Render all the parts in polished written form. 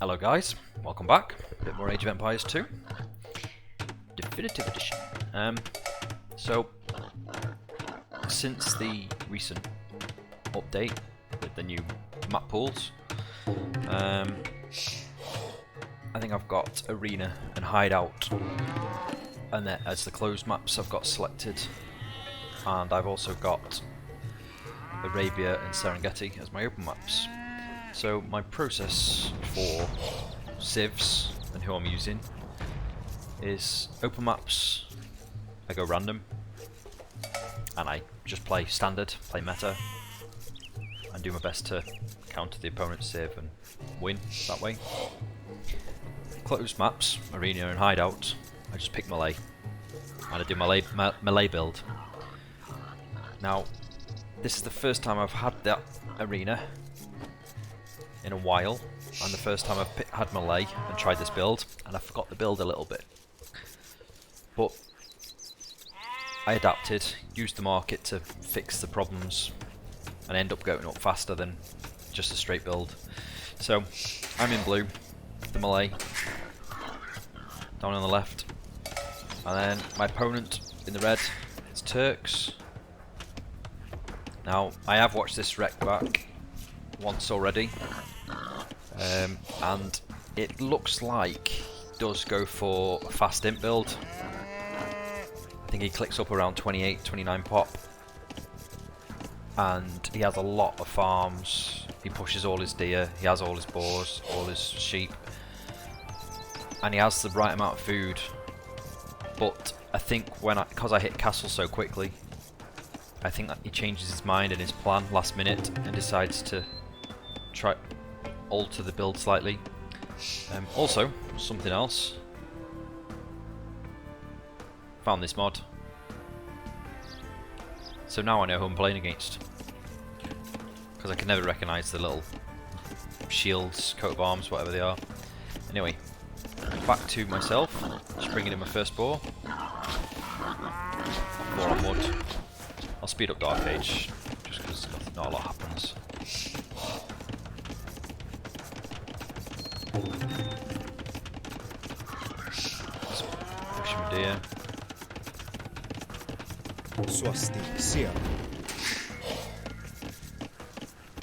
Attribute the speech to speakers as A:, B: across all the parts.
A: Hello guys, welcome back. A bit more Age of Empires 2 Definitive Edition. So since the recent update with the new map pools, I think I've got Arena and Hideout, and then as the closed maps I've got selected, and I've also got Arabia and Serengeti as my open maps. So my process for civs and who I'm using is open maps, I go random and I just play standard, play meta, and do my best to counter the opponent's civ and win that way. Closed maps, Arena and Hideout, I just pick Malay and I do Malay build. Now this is the first time I've had that Arena in a while, and the first time I've had Malay and tried this build, and I forgot the build a little bit. But I adapted, used the market to fix the problems, and end up going up faster than just a straight build. So I'm in blue, the Malay, down on the left, and then my opponent in the red is Turks. Now I have watched this rec back once already, and it looks like he does go for a fast imp build. I think he clicks up around 28, 29 pop, and he has a lot of farms. He pushes all his deer, he has all his boars, all his sheep, and he has the right amount of food. But I think because I hit castle so quickly, I think that he changes his mind and his plan last minute and decides to try alter the build slightly. Also, something else. Found this mod. So now I know who I'm playing against, because I can never recognise the little shields, coat of arms, whatever they are. Anyway, back to myself. Just bringing in my first boar. 4 on wood. I'll speed up Dark Age, just because not a lot happens. Pushing my deer.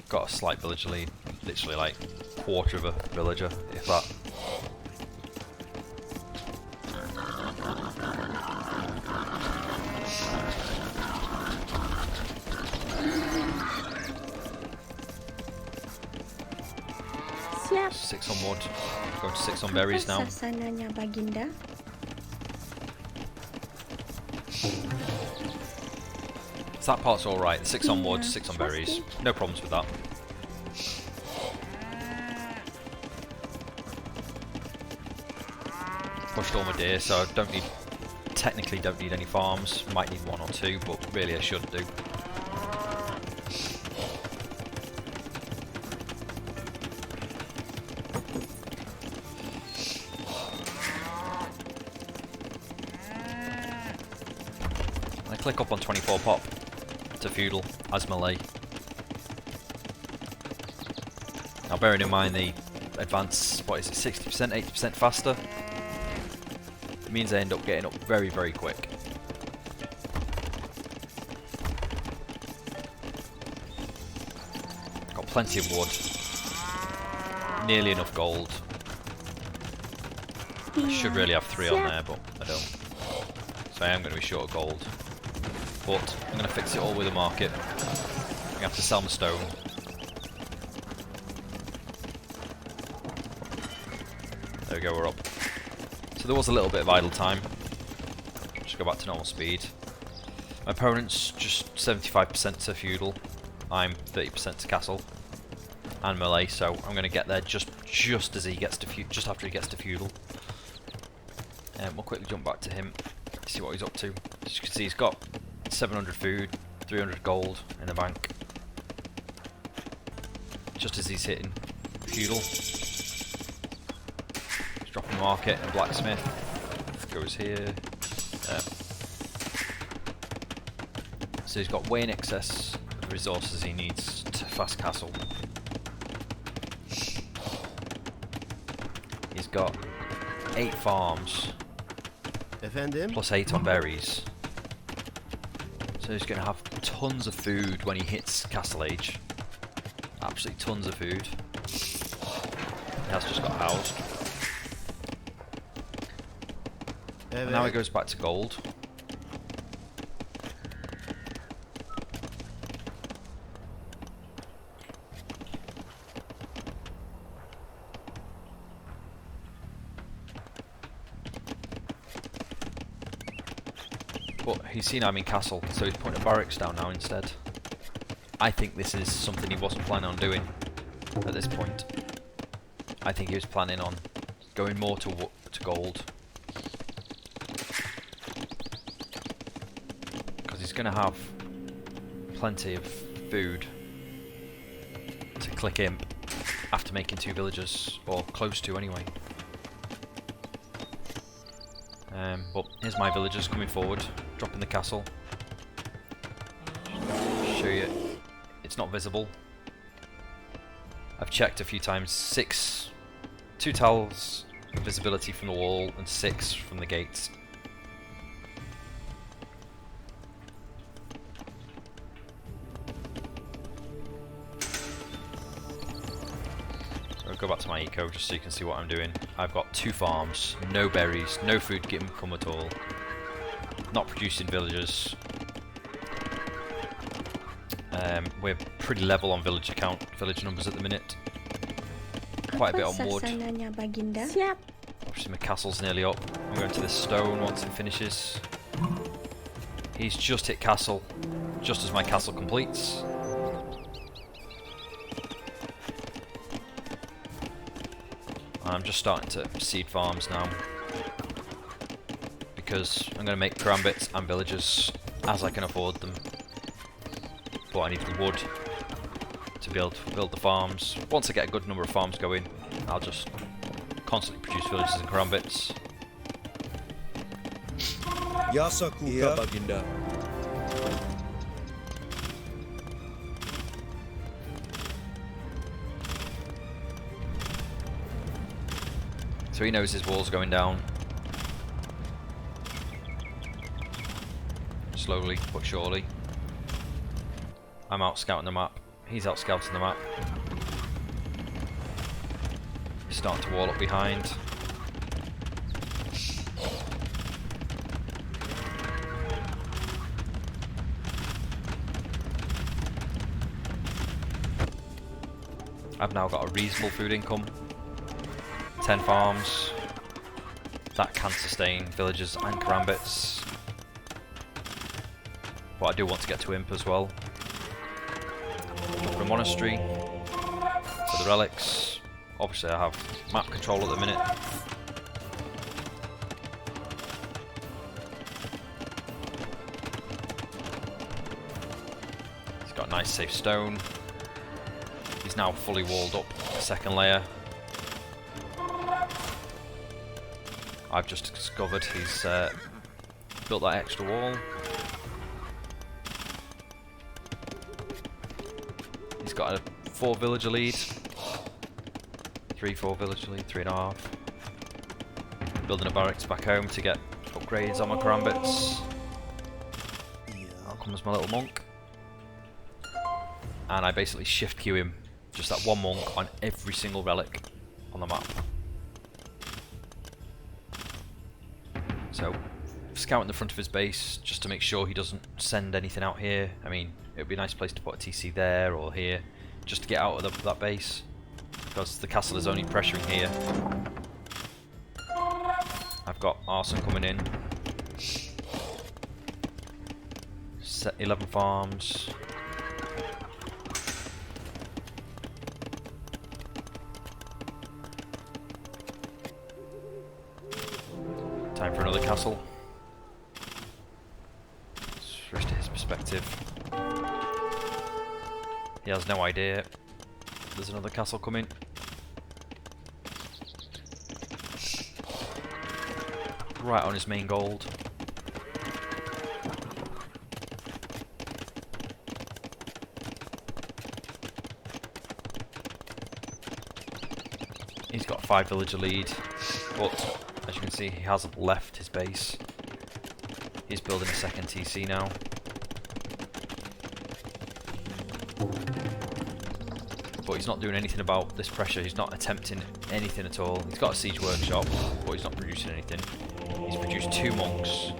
A: Got a slight villager lead, literally like quarter of a villager, if that.
B: Siap.
A: 6 on wood, going to 6 on berries now.
B: Sasananya Baginda.
A: So that part's alright, 6 on wood, 6 on berries, no problems with that. Pushed all my deer, so I technically don't need any farms, might need 1 or 2, but really I should do. I click up on 24 pop to feudal as Malay. Now bearing in mind the advance, what is it, 60%, 80% faster, it means I end up getting up very, very quick. Got plenty of wood, nearly enough gold. I should really have 3 on there, but I don't. So I am going to be short of gold. But I'm going to fix it all with a market. I'm going to have to sell my stone. There we go, we're up. So there was a little bit of idle time. Just go back to normal speed. My opponent's just 75% to feudal. I'm 30% to castle and Malay, so I'm going to get there just as he gets to just after he gets to feudal. And we'll quickly jump back to him, see what he's up to. As you can see, he's got 700 food, 300 gold in the bank. Just as he's hitting feudal. He's dropping the market and blacksmith. Goes here. So he's got way in excess of the resources he needs to fast castle. He's got 8 farms,
C: Efendim?
A: plus 8 on berries. So he's going to have tons of food when he hits Castle Age. Absolutely tons of food. He has just got housed. And now he goes back to gold. But he's seen I'm in castle, so he's putting a barracks down now instead. I think this is something he wasn't planning on doing at this point. I think he was planning on going more to gold. Because he's going to have plenty of food to click in after making 2 villages, or close to anyway. But here's my villagers coming forward, dropping the castle. Show you, it's not visible. I've checked a few times. 2 tiles of visibility from the wall and 6 from the gates. I'll go back to my eco just so you can see what I'm doing. I've got 2 farms, no berries, no food income at all, not producing villagers. We're pretty level on village numbers at the minute. Quite a bit on wood.
B: Sassananya, Baginda? Siap.
A: Obviously my castle's nearly up. I'm going to this stone once it finishes. He's just hit castle, just as my castle completes. I'm just starting to seed farms now, because I'm going to make karambits and villagers as I can afford them. But I need the wood to build the farms. Once I get a good number of farms going, I'll just constantly produce villages and karambits.
D: Yasak muka Baginda.
A: So he knows his wall's going down. Slowly but surely. I'm out scouting the map. He's out scouting the map. He's starting to wall up behind. I've now got a reasonable food income. 10 farms. That can sustain villages and karambits. But I do want to get to Imp as well. For a monastery, for the relics. Obviously I have map control at the minute. He's got a nice safe stone. He's now fully walled up, second layer. I've just discovered he's built that extra wall. He's got a 4 villager lead. 3-4 villager lead, 3.5. Building a barracks back home to get upgrades on my karambits. Out comes my little monk. And I basically shift queue him, just that 1 monk on every single relic on the map. So, scouting the front of his base just to make sure he doesn't send anything out here. I mean, it would be a nice place to put a TC there or here, just to get out of that base, because the castle is only pressuring here. I've got arson coming in. Set 11 farms. Time for another castle. Switch to his perspective. He has no idea there's another castle coming. Right on his main gold. He's got a 5 villager lead, but as you can see, he hasn't left his base. He's building a second TC now. But he's not doing anything about this pressure. He's not attempting anything at all. He's got a siege workshop, but he's not producing anything. He's produced 2 monks.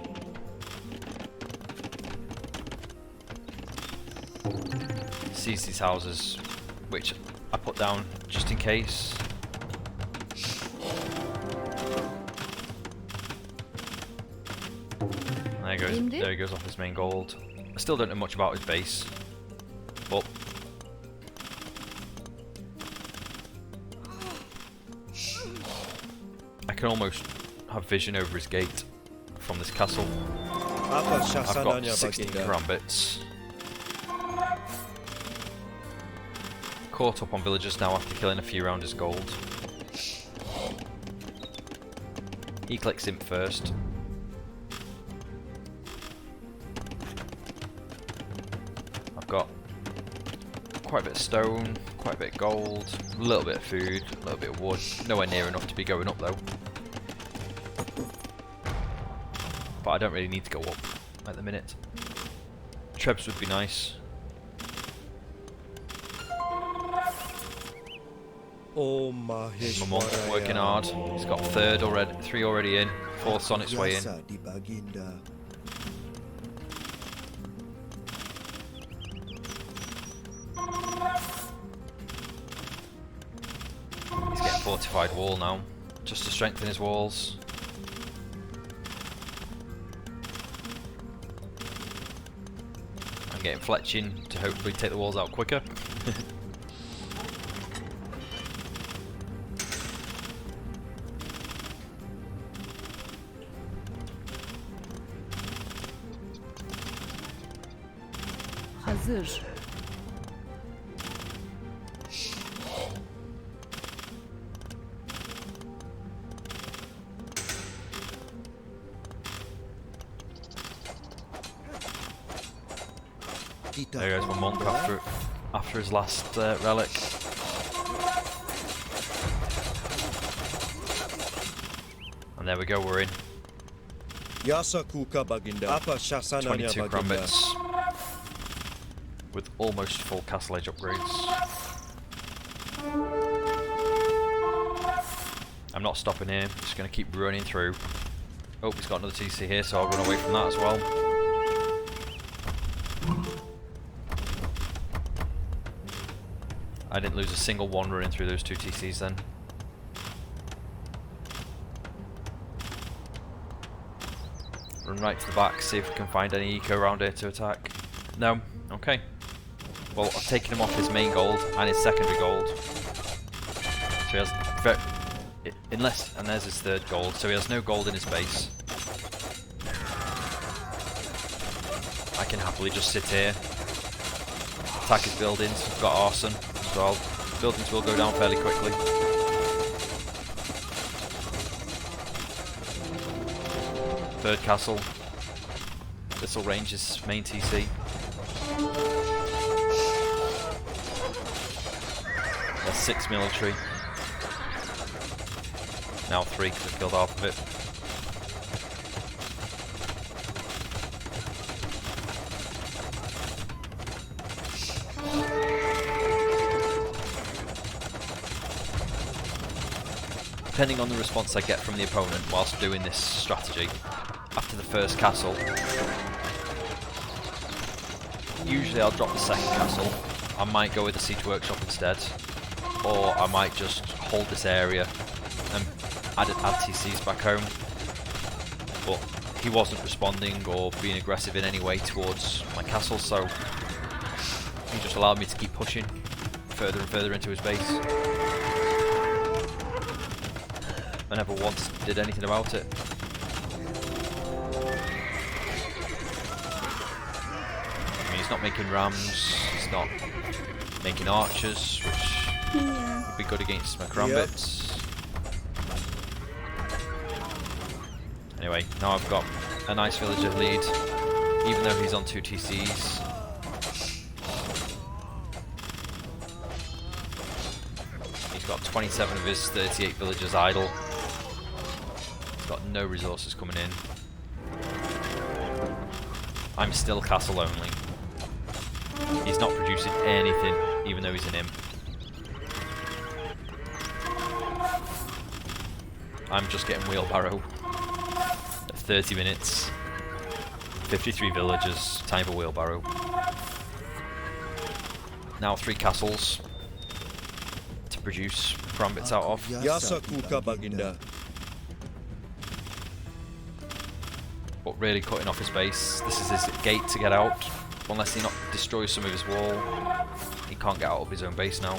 A: Sees these houses, which I put down just in case. There he goes off his main gold. I still don't know much about his base, but I can almost have vision over his gate from this castle. I've got 16 karambits. Caught up on villagers now after killing a few round his gold. He clicks imp first. I've got quite a bit of stone, quite a bit of gold, a little bit of food, a little bit of wood. Nowhere near enough to be going up though. But I don't really need to go up at the minute. Trebs would be nice.
D: Oh
A: my monk's working hard. He's got 3 already in. 4th's on its way in. He's getting fortified wall now, just to strengthen his walls. I'm getting fletching to hopefully take the walls out quicker.
E: Hazır.
A: There goes my monk after his last relic. And there we go, we're in.
D: 22
A: karambits with almost full castle edge upgrades. I'm not stopping here, I'm just going to keep running through. Oh, he's got another TC here, so I'll run away from that as well. I didn't lose a single one running through those 2 TCs then. Run right to the back, see if we can find any eco around here to attack. No? Okay. Well, I've taken him off his main gold and his secondary gold. So he has and there's his 3rd gold, so he has no gold in his base. I can happily just sit here, attack his buildings. I've got arson, so buildings will go down fairly quickly. Third castle. This will range his main TC. That's 6 military. Now 3 because I've killed half of it. Depending on the response I get from the opponent whilst doing this strategy, after the first castle, usually I'll drop the second castle. I might go with the siege workshop instead, or I might just hold this area and add TCs back home. But he wasn't responding or being aggressive in any way towards my castle, so he just allowed me to keep pushing further and further into his base. I never once did anything about it. I mean, he's not making rams, he's not making archers, which would be good against my karambits. Anyway, now I've got a nice villager lead, even though he's on 2 TCs. He's got 27 of his 38 villagers idle. He's got no resources coming in. I'm still castle only. He's not producing anything, even though he's an imp. I'm just getting wheelbarrow at 30 minutes. 53 villagers, time for wheelbarrow. Now 3 castles to produce Krambits out of.
D: Yasa kuka baginda.
A: But really cutting off his base. This is his gate to get out. Unless he not destroys some of his wall, he can't get out of his own base now.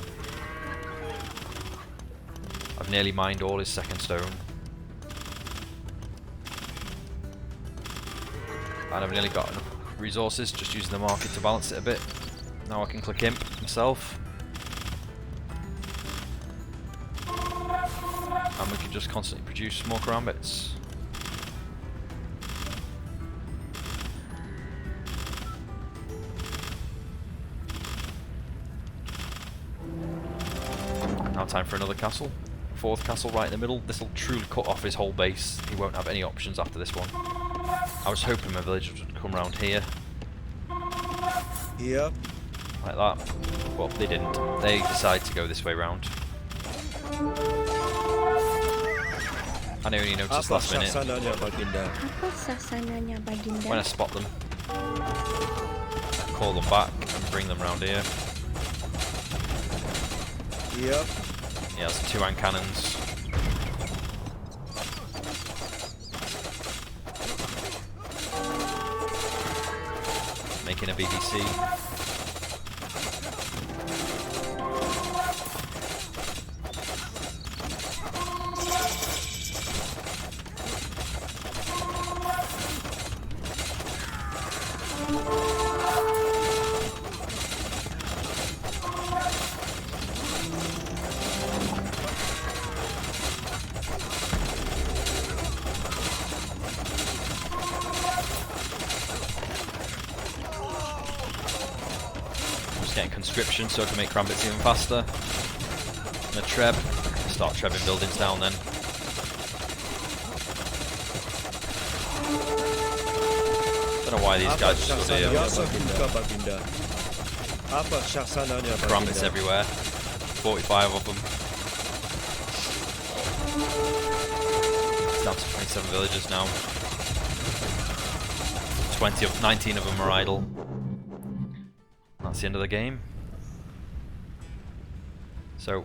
A: I've nearly mined all his second stone. And I've nearly got enough resources, just using the market to balance it a bit. Now I can click imp myself. And we can just constantly produce more Krambits. Now time for another castle. 4th castle right in the middle. This will truly cut off his whole base. He won't have any options after this one. I was hoping my villagers would come around here.
D: Here.
A: Like that. But they didn't. They decided to go this way round. And I only noticed
D: Apa
A: last minute
D: sassananya baginda?
B: Apa sasananya Baginda?
A: when I spot them. Call them back and bring them round here.
D: Here.
A: Yeah, that's 2 hand cannons. Making a BBC. Getting conscription so I can make Krambits even faster. And a treb. Start trebbing buildings down then. Don't know why these guys are still here.
D: Yasa kuka baginda. Apa sassananya
A: Krambits
D: baginda?
A: everywhere. 45 of them. It's down to 27 villagers now. 19 of them are idle. That's the end of the game. So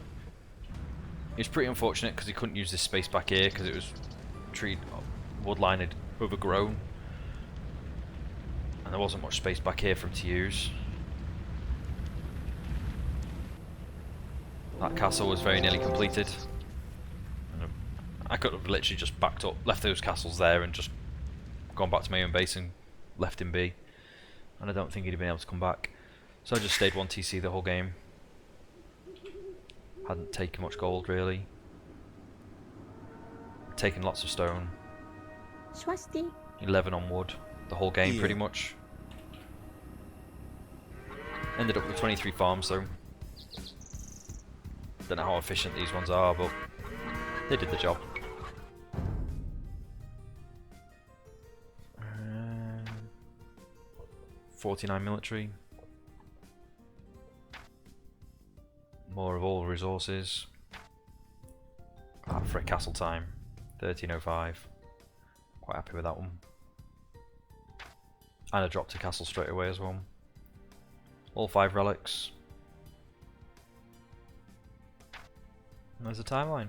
A: it was pretty unfortunate because he couldn't use this space back here because it was woodline had overgrown and there wasn't much space back here for him to use. That castle was very nearly completed. And I could have literally just backed up, left those castles there and just gone back to my own base and left him be. And I don't think he'd have been able to come back. So I just stayed 1 TC the whole game. Hadn't taken much gold really. Taken lots of stone.
B: Swasti.
A: 11 on wood the whole game
D: Yeah.
A: pretty much. Ended up with 23 farms though. Don't know how efficient these ones are, but they did the job. 49 military. More of all resources. For a castle time. 1305. Quite happy with that one. And I dropped a castle straight away as well. All 5 relics. And there's a timeline.